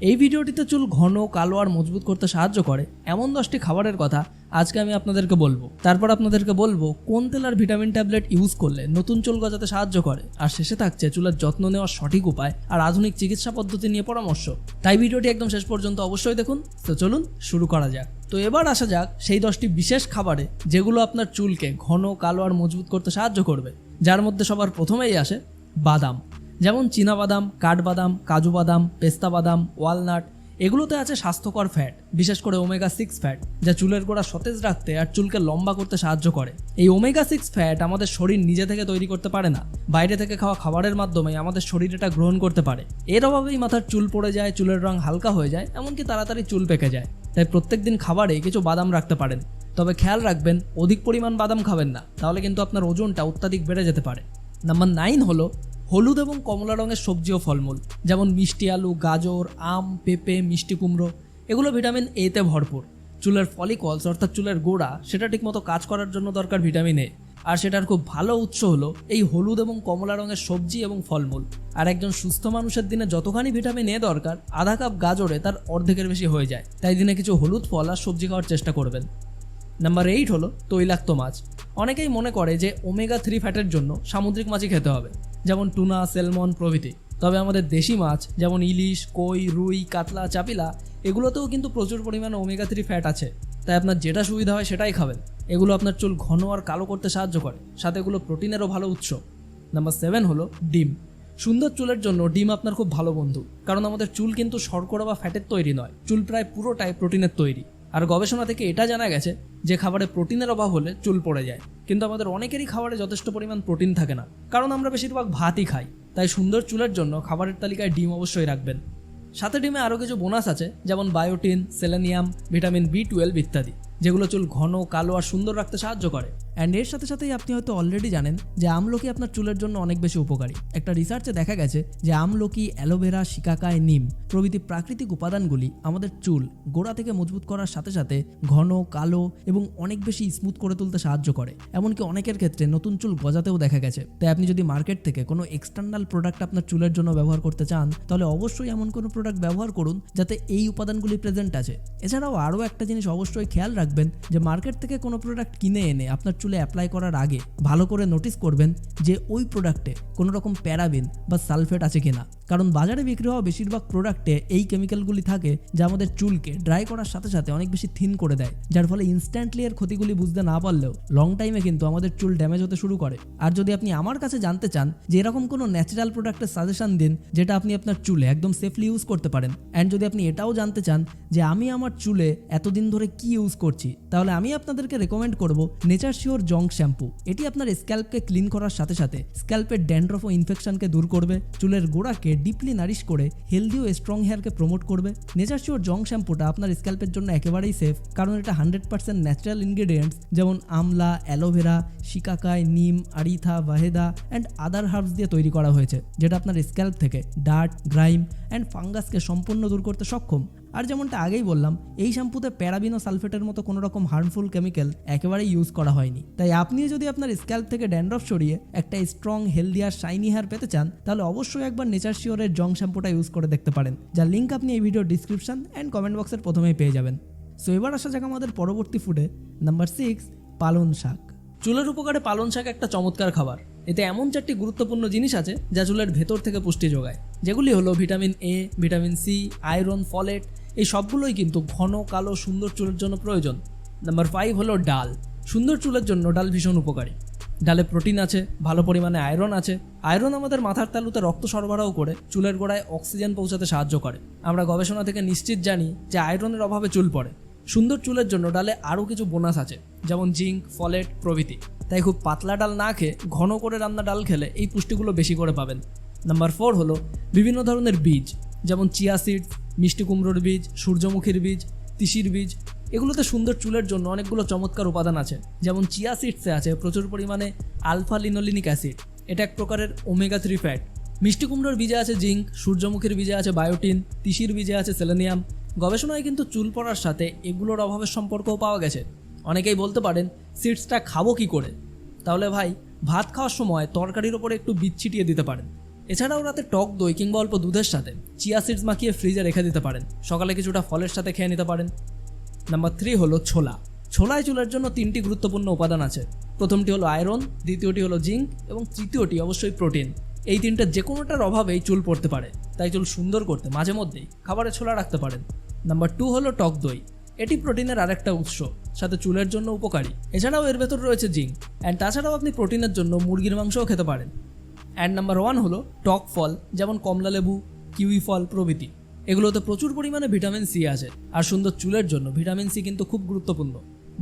এই ভিডিওটিতে চুল ঘন, কালো আর মজবুত করতে সাহায্য করে এমন 10টি খাবারের কথা আজকে আমি আপনাদেরকে বলবো। তারপর আপনাদেরকে বলবো কোন তেল আর ভিটামিন ট্যাবলেট ইউজ করলে নতুন চুল গজাতে সাহায্য করে, আর শেষে থাকছে চুলের যত্ন নেওয়ার সঠিক উপায় আর আধুনিক চিকিৎসা পদ্ধতি নিয়ে পরামর্শ। তাই ভিডিওটি একদম শেষ পর্যন্ত অবশ্যই দেখুন। তো চলুন শুরু করা যাক। তো এবার আসা যাক সেই 10টি বিশেষ খাবারে যেগুলো আপনার চুলকে ঘন, কালো আর মজবুত করতে সাহায্য করবে, যার মধ্যে সবার প্রথমেই আসে বাদাম। যেমন চীনাবাদাম, কাঠবাদাম, কাজু বাদাম, পেস্তা বাদাম, ওয়ালনাট, এগুলোতে আছে স্বাস্থ্যকর ফ্যাট, বিশেষ করে ওমেগা 6 ফ্যাট, যা চুলের গোড়া সতেজ রাখতে আর চুলকে লম্বা করতে সাহায্য করে। এই ওমেগা 6 ফ্যাট আমাদের শরীর নিজে থেকে তৈরি করতে পারে না, বাইরে থেকে খাওয়া খাবারের মাধ্যমে আমাদের শরীর এটা গ্রহণ করতে পারে। এর অভাবেই মাথার চুল পড়ে যায়, চুলের রং হালকা হয়ে যায়, এমনকি তাড়াতাড়ি চুল পেকে যায়। তাই প্রত্যেকদিন খাবারে কিছু বাদাম রাখতে পারেন, তবে খেয়াল রাখবেন অধিক পরিমাণ বাদাম খাবেন না, তাহলে কিন্তু আপনার ওজনটা অত্যাধিক বেড়ে যেতে পারে। নাম্বার 9 হলো হলুদ এবং কমলা রঙের সবজি ও ফলমূল, যেমন মিষ্টি আলু, গাজর, আম, পেঁপে, মিষ্টি কুমড়ো। এগুলো ভিটামিন এ তে ভরপুর। চুলের ফলিকলস অর্থাৎ চুলের গোড়া, সেটা ঠিকমতো কাজ করার জন্য দরকার ভিটামিন এ, আর সেটার খুব ভালো উৎস হলো এই হলুদ এবং কমলা রঙের সবজি এবং ফলমূল। আর একজন সুস্থ মানুষের দিনে যতখানি ভিটামিন এ দরকার, আধা কাপ গাজরে তার অর্ধেকের বেশি হয়ে যায়। তাই দিনে কিছু হলুদ ফল আর সবজি খাওয়ার চেষ্টা করবেন। নাম্বার 8 হলো তৈলাক্ত মাছ। অনেকেই মনে করে যে ওমেগা 3 ফ্যাটের জন্য সামুদ্রিক মাছই খেতে হবে, যেমন টুনা, স্যালমন প্রভৃতি। তবে আমাদের দেশি মাছ যেমন ইলিশ, কই, রুই, কাতলা, চাপিলা, এগুলোতেও কিন্তু প্রচুর পরিমাণে ওমেগা 3 ফ্যাট আছে। তাই আপনার যেটা সুবিধা হয় সেটাই খাবেন। এগুলো আপনার চুল ঘন আর কালো করতে সাহায্য করে, সাথে এগুলো প্রোটিনেরও ভালো উৎস। নাম্বার 7 হলো ডিম। সুন্দর চুলের জন্য ডিম আপনার খুব ভালো বন্ধু, কারণ আমাদের চুল কিন্তু শর্করা বা ফ্যাটের তৈরি নয়, চুল প্রায় পুরোটাই প্রোটিনের তৈরি। আর গবেষণা থেকে এটা জানা গেছে যে খাবারে প্রোটিনের অভাব হলে চুল পড়ে যায়, কিন্তু আমাদের অনেকেরই খাবারে যথেষ্ট পরিমাণ প্রোটিন থাকে না, কারণ আমরা বেশিরভাগ ভাতই খাই। তাই সুন্দর চুলের জন্য খাবারের তালিকায় ডিম অবশ্যই রাখবেন। সাথে ডিমে আরও কিছু বোনাস আছে, যেমন বায়োটিন, সেলেনিয়াম, ভিটামিন B12 ইত্যাদি, যেগুলো চুল ঘন, কালো আর সুন্দর রাখতে সাহায্য করে। অ্যান্ড এর সাথে সাথেই আপনি হয়তো অলরেডি জানেন যে আমলকি আপনার চুলের জন্য অনেক বেশি উপকারী। একটা রিসার্চে দেখা গেছে যে আমলকি, অ্যালোভেরা, শিকাকাই, নিম প্রভৃতি প্রাকৃতিক উপাদানগুলি আমাদের চুল গোড়া থেকে মজবুত করার সাথে সাথে ঘন, কালো এবং অনেক বেশি স্মুথ করে তুলতে সাহায্য করে। এমনকি অনেকের ক্ষেত্রে নতুন চুল গজাতেও দেখা গেছে। তাই আপনি যদি মার্কেট থেকে কোনো এক্সটার্নাল প্রোডাক্ট আপনার চুলের জন্য ব্যবহার করতে চান, তাহলে অবশ্যই এমন কোনো প্রোডাক্ট ব্যবহার করুন যাতে এই উপাদানগুলি প্রেজেন্ট আছে। এছাড়াও আরও একটা জিনিস অবশ্যই খেয়াল রাখবেন যে মার্কেট থেকে কোনো প্রোডাক্ট কিনে এনে আপনার চুলে অ্যাপ্লাই করার আগে ভালো করে নোটিস করবেন যে ওই প্রোডাক্টে কোনো রকম প্যারাবিন বা সালফেট আছে কিনা, কারণ বাজারে বিক্রি হওয়া বেশিরভাগ প্রোডাক্টে এই কেমিক্যালগুলি থাকে যা আমাদের চুলকে ড্রাই করার সাথে সাথে অনেক বেশি থিন করে দেয়, যার ফলে ইনস্ট্যান্টলি এর ক্ষতিগুলি বুঝতে না পারলেও লং টাইমে কিন্তু আমাদের চুল ড্যামেজ হতে শুরু করে। আর যদি আপনি আমার কাছে জানতে চান যে এরকম কোনো ন্যাচারাল প্রোডাক্টের সাজেশন দিন যেটা আপনি আপনার চুলে একদম সেফলি ইউজ করতে পারেন, অ্যান্ড যদি আপনি এটাও জানতে চান যে আমি আমার চুলে এতদিন ধরে কি ইউজ করছি, তাহলে আমি আপনাদেরকে রেকমেন্ড করব নেচার শিওর জং শ্যাম্পু। এটি আপনার স্ক্যাল্পকে ক্লিন করার সাথে সাথে স্ক্যাল্পের ড্যান্ড্রফ ও ইনফেকশনকে দূর করবে, চুলের গোড়াকে ডিপলি নারিশ করে হেলদি ও স্ট্রং হেয়ারকে প্রমোট করবে। নেচার শিওর জং শ্যাম্পুটা আপনার স্ক্যাল্পের জন্য একেবারেই সেফ, কারণ এটা 100% ন্যাচারাল ইনগ্রেডিয়েন্টস যেমন আমলা, অ্যালোভেরা, শিকাকাই, নিম, আরিথা, ভাহেদা অ্যান্ড আদার হার্বস দিয়ে তৈরি করা হয়েছে, যেটা আপনার স্ক্যাল্প থেকে ডার্ট, গ্রাইম অ্যান্ড ফাঙ্গাসকে সম্পূর্ণ দূর করতে সক্ষম। আর যেমনটা আগেই বললাম, এই শ্যাম্পুতে প্যারাবিন ও সালফেটের মতো কোনো রকম হার্মফুল কেমিক্যাল একেবারেই ইউজ করা হয়নি। তাই আপনিও যদি আপনার স্ক্যাল্প থেকে ড্যান্ড্রফ সরিয়ে একটা স্ট্রং, হেলদি আর শাইনি হেয়ার পেতে চান, তাহলে অবশ্যই একবার নেচার শিওরের জং শ্যাম্পুটা ইউজ করে দেখতে পারেন, যার লিঙ্ক আপনি এই ভিডিও ডিসক্রিপশন অ্যান্ড কমেন্ট বক্সের প্রথমেই পেয়ে যাবেন। সো এবার আসা যাক আমাদের পরবর্তী ফুডে। নাম্বার 6, পালন শাক। চুলের উপকারে পালন শাক একটা চমৎকার খাবার। এতে এমন 4টি গুরুত্বপূর্ণ জিনিস আছে যা চুলের ভেতর থেকে পুষ্টি যোগায়, যেগুলি হলো vitamin A, vitamin C, iron, folate. এই সবগুলোই কিন্তু ঘন, কালো, সুন্দর চুলের জন্য প্রয়োজন। নাম্বার 5 হলো ডাল। সুন্দর চুলের জন্য ডাল ভীষণ উপকারী। ডালে প্রোটিন আছে, ভালো পরিমাণে আয়রন আছে। আয়রন আমাদের মাথার তালুতে রক্ত সরবরাহ করে চুলের গোড়ায় অক্সিজেন পৌঁছাতে সাহায্য করে। আমরা গবেষণা থেকে নিশ্চিত জানি যে আয়রনের অভাবে চুল পড়ে। সুন্দর চুলের জন্য ডালে আরও কিছু বোনাস আছে, যেমন জিঙ্ক, ফলেট প্রভৃতি। তাই খুব পাতলা ডাল না খেয়ে ঘন করে রান্না ডাল খেলে এই পুষ্টিগুলো বেশি করে পাবেন। নাম্বার 4 হলো বিভিন্ন ধরনের বীজ, যেমন চিয়া সিডস, মিষ্টি কুমড়োর বীজ, সূর্যমুখীর বীজ, তিসির বীজ। এগুলোতে সুন্দর চুলের জন্য অনেকগুলো চমৎকার উপাদান আছে, যেমন চিয়া সিডসে আছে প্রচুর পরিমাণে আলফা লিনোলিনিক অ্যাসিড, এটা এক প্রকারের ওমেগা 3 ফ্যাট। মিষ্টি কুমড়োর বীজে আছে জিঙ্ক, সূর্যমুখীর বীজে আছে বায়োটিন, তিসির বীজে আছে সেলেনিয়াম। গবেষণায় কিন্তু চুল পড়ার সাথে এগুলোর অভাবের সম্পর্কও পাওয়া গেছে। অনেকেই বলতে পারেন সিডসটা খাবো কি করে? তাহলে ভাই, ভাত খাওয়ার সময় তরকারির ওপরে একটু বীজ ছিটিয়ে দিতে পারেন। এছাড়াও রাতে টক দই কিংবা অল্প দুধের সাথে চিয়া সিডস মাখিয়ে ফ্রিজে রেখে দিতে পারেন, সকালে কিছুটা ফলের সাথে খেয়ে নিতে পারেন। নাম্বার 3 হলো ছোলা। ছোলায় চুলের জন্য 3টি গুরুত্বপূর্ণ উপাদান আছে। প্রথমটি হলো আয়রন, দ্বিতীয়টি হলো জিঙ্ক এবং তৃতীয়টি অবশ্যই প্রোটিন। এই তিনটা যে কোনোটার অভাবেই চুল পড়তে পারে, তাই চুল সুন্দর করতে মাঝে মধ্যেই খাবারে ছোলা রাখতে পারেন। নাম্বার 2 হলো টক দই। এটি প্রোটিনের আরেকটা উৎস, সাথে চুলের জন্য উপকারী। এছাড়াও এর ভেতর রয়েছে জিঙ্ক, অ্যান্ড তাছাড়াও আপনি প্রোটিনের জন্য মুরগির মাংসও খেতে পারেন। অ্যান্ড নাম্বার 1 হলো টক ফল, যেমন কমলা লেবু, কিউই ফল প্রভৃতি। এগুলোতে প্রচুর পরিমাণে ভিটামিন সি আছে, আর সুন্দর চুলের জন্য ভিটামিন সি কিন্তু খুব গুরুত্বপূর্ণ।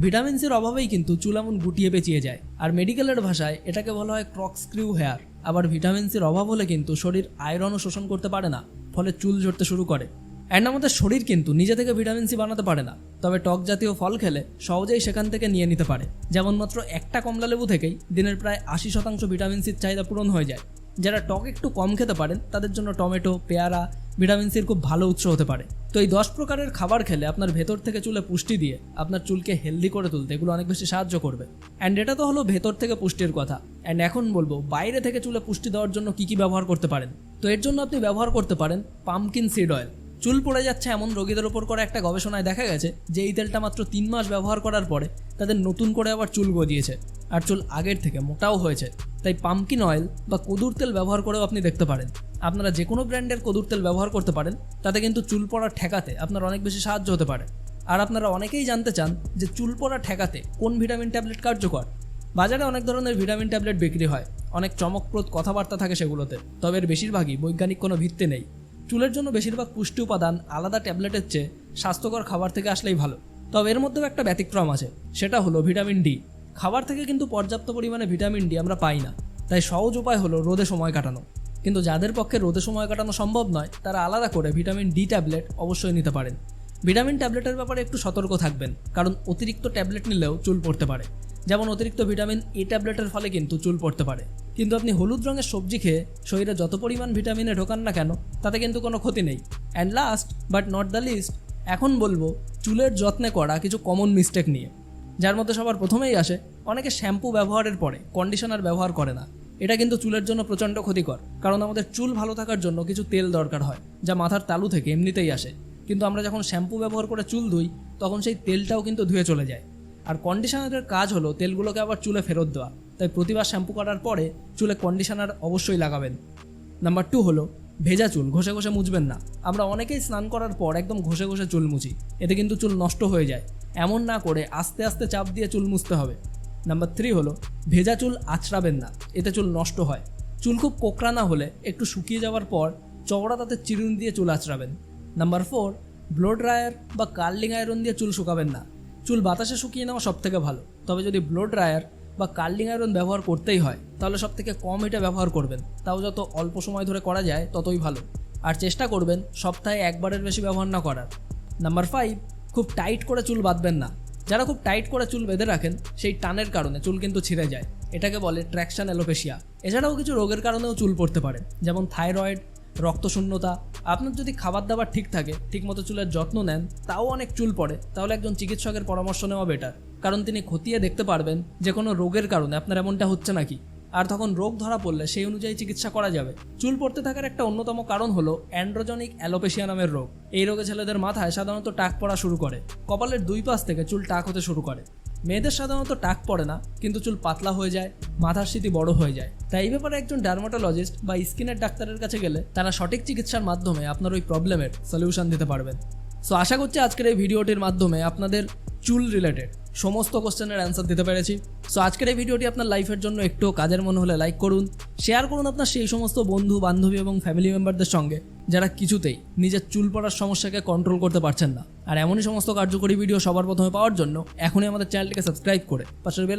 ভিটামিন সির অভাবেই কিন্তু চুল এমন গুটিয়ে পেঁচিয়ে যায়, আর মেডিকেলের ভাষায় এটাকে বলা হয় ক্রক্সক্রিউ হেয়ার। আবার ভিটামিন সির অভাব হলে কিন্তু শরীর আয়রনও শোষণ করতে পারে না, ফলে চুল ঝরতে শুরু করে। অ্যান্ড আমাদের শরীর কিন্তু নিজে থেকে ভিটামিন সি বানাতে পারে না, তবে টক জাতীয় ফল খেলে সহজেই সেখান থেকে নিয়ে নিতে পারে। যেমন মাত্র একটা কমলা লেবু থেকেই দিনের প্রায় 80% ভিটামিন সির চাহিদা পূরণ হয়ে যায়। যারা টক একটু কম খেতে পারেন তাদের জন্য টমেটো, পেয়ারা ভিটামিন সির খুব ভালো উৎস হতে পারে। তো এই 10 প্রকারের খাবার খেলে আপনার ভেতর থেকে চুলে পুষ্টি দিয়ে আপনার চুলকে হেলদি করে তুলতে এগুলো অনেক বেশি সাহায্য করবে। অ্যান্ড এটা তো হলো ভেতর থেকে পুষ্টির কথা। অ্যান্ড এখন বলবো বাইরে থেকে চুলে পুষ্টি দেওয়ার জন্য কি কি ব্যবহার করতে পারেন। তো এর জন্য আপনি ব্যবহার করতে পারেন পাম্পকিন সিড অয়েল। চুল পড়ে যাচ্ছে এমন রোগীদের ওপর করা একটা গবেষণায় দেখা গেছে যে এই তেলটা মাত্র 3 মাস ব্যবহার করার পরে তাদের নতুন করে আবার চুল গজিয়েছে, আর চুল আগের থেকে মোটাও হয়েছে। তাই পাম্পকিন অয়েল বা কদুর তেল ব্যবহার করেও আপনি দেখতে পারেন। আপনারা যে কোনো ব্র্যান্ডের কদুর তেল ব্যবহার করতে পারেন, তাতে কিন্তু চুল পড়া ঠেকাতে আপনার অনেক বেশি সাহায্য হতে পারে। আর আপনারা অনেকেই জানতে চান যে চুল পড়া ঠেকাতে কোন ভিটামিন ট্যাবলেট কার্যকর। বাজারে অনেক ধরনের ভিটামিন ট্যাবলেট বিক্রি হয়, অনেক চমকপ্রদ কথাবার্তা থাকে সেগুলোতে, তবে এর বেশিরভাগই বৈজ্ঞানিক কোনো ভিত্তি নেই। চুলের জন্য বেশিরভাগ পুষ্টি উপাদান আলাদা ট্যাবলেটের চেয়ে স্বাস্থ্যকর খাবার থেকে আসলেই ভালো। তবে এর মধ্যেও একটা ব্যতিক্রম আছে, সেটা হলো ভিটামিন ডি। খাবার থেকে কিন্তু পর্যাপ্ত পরিমাণে ভিটামিন ডি আমরা পাই না, তাই সহজ উপায় হলো রোদে সময় কাটানো। কিন্তু যাদের পক্ষে রোদে সময় কাটানো সম্ভব নয়, তারা আলাদা করে ভিটামিন ডি ট্যাবলেট অবশ্যই নিতে পারেন। ভিটামিন ট্যাবলেটের ব্যাপারে একটু সতর্ক থাকবেন, কারণ অতিরিক্ত ট্যাবলেট নিলেও চুল পড়তে পারে। যেমন অতিরিক্ত ভিটামিন এ ট্যাবলেটের ফলে কিন্তু চুল পড়তে পারে। কিন্তু আপনি হলুদ রঙের সবজি খেয়ে শরীরে যত পরিমাণ ভিটামিনে ঢোকান না কেন, তাতে কিন্তু কোনো ক্ষতি নেই। And last but not the least, এখন বলবো চুলের যত্নে করা কিছু কমন মিস্টেক নিয়ে, যার মধ্যে সবার প্রথমেই আসে অনেকে শ্যাম্পু ব্যবহারের পরে কন্ডিশনার ব্যবহার করে না। এটা কিন্তু চুলের জন্য প্রচণ্ড ক্ষতিকর, কারণ আমাদের চুল ভালো থাকার জন্য কিছু তেল দরকার হয়, যা মাথার তালু থেকে এমনিতেই আসে। কিন্তু আমরা যখন শ্যাম্পু ব্যবহার করে চুল ধুই, তখন সেই তেলটাও কিন্তু ধুয়ে চলে যায়। আর কন্ডিশনারের কাজ হলো তেলগুলোকে আবার চুলে ফেরত দেওয়া, তাই প্রতিবার শ্যাম্পু করার পরে চুলে কন্ডিশনার অবশ্যই লাগাবেন। নাম্বার 2 হলো ভেজা চুল ঘষে ঘষে মুছবেন না। আমরা অনেকেই স্নান করার পর একদম ঘষে ঘষে চুল মুছি, এতে কিন্তু চুল নষ্ট হয়ে যায়। এমন না করে আস্তে আস্তে চাপ দিয়ে চুল মুছতে হবে। নাম্বার 3 হলো ভেজা চুল আঁচড়াবেন না, এতে চুল নষ্ট হয়। চুল খুব কোকড়া না হলে একটু শুকিয়ে যাওয়ার পর চওড়া তাতে চিরুনি দিয়ে চুল আঁচড়াবেন। নাম্বার 4, ব্লো ড্রায়ার বা কার্লিং আয়রন দিয়ে চুল শুকাবেন না। চুল বাতাসে শুকিয়ে নেওয়া সব থেকে ভালো, তবে যদি ব্লো ড্রায়ার বা কার্লিং আয়রন ব্যবহার করতেই হয়, তাহলে সব থেকে কম হিটে ব্যবহার করবেন। তাও যত অল্প সময় ধরে করা যায় ততই ভালো, আর চেষ্টা করবেন সপ্তাহে একবারের বেশি ব্যবহার না করার। নাম্বার 5, খুব টাইট করে চুল বাঁধবেন না। যারা খুব টাইট করে চুল বেঁধে রাখেন, সেই টানের কারণে চুল কিন্তু ছিঁড়ে যায়, এটাকে বলে ট্র্যাকশন অ্যালোপেশিয়া। এছাড়াও কিছু রোগের কারণেও চুল পড়তে পারে, যেমন থাইরয়েড, রক্তশূন্যতা। আপনার যদি খাবার দাবার ঠিক থাকে, ঠিকমতো চুলের যত্ন নেন, তাও অনেক চুল পড়ে, তাহলে একজন চিকিৎসকের পরামর্শ নেওয়া বেটার, কারণ তিনি খতিয়ে দেখতে পারবেন যে কোনো রোগের কারণে আপনার এমনটা হচ্ছে নাকি। আর তখন রোগ ধরা পড়লে সেই অনুযায়ী চিকিৎসা করা যাবে। চুল পড়তে থাকার একটা অন্যতম কারণ হলো অ্যান্ড্রোজেনিক অ্যালোপেশিয়া নামের রোগ। এই রোগে ছেলেদের মাথায় সাধারণত টাক পড়া শুরু করে, কপালের 2 পাশ থেকে চুল টাক হতে শুরু করে। মেয়েদের সাধারণত টাক পড়ে না, কিন্তু চুল পাতলা হয়ে যায়, মাথার স্মৃতি বড় হয়ে যায়। তাই এই ব্যাপারে একজন ডার্মাটোলজিস্ট বা স্কিনের ডাক্তারের কাছে গেলে তারা সঠিক চিকিৎসার মাধ্যমে আপনার ওই প্রবলেমের সলিউশন দিতে পারবেন। সো আশা করছি আজকের এই ভিডিওটির মাধ্যমে আপনাদের চুল রিলেটেড সমস্ত কোশ্চেনের অ্যান্সার দিতে পেরেছি। সো আজকের এই ভিডিওটি আপনার লাইফের জন্য একটু কাজের মনে হলে লাইক করুন, শেয়ার করুন আপনার সেই সমস্ত বন্ধু বান্ধবী এবং ফ্যামিলি মেম্বারদের সঙ্গে যারা কিছুতেই নিজের চুল পড়ার সমস্যাকে কন্ট্রোল করতে পারছেন না। আর এমনই সমস্ত কার্যকরী ভিডিও সবার প্রথমে পাওয়ার জন্য এখনই আমাদের চ্যানেলটিকে সাবস্ক্রাইব করে পাশের বেল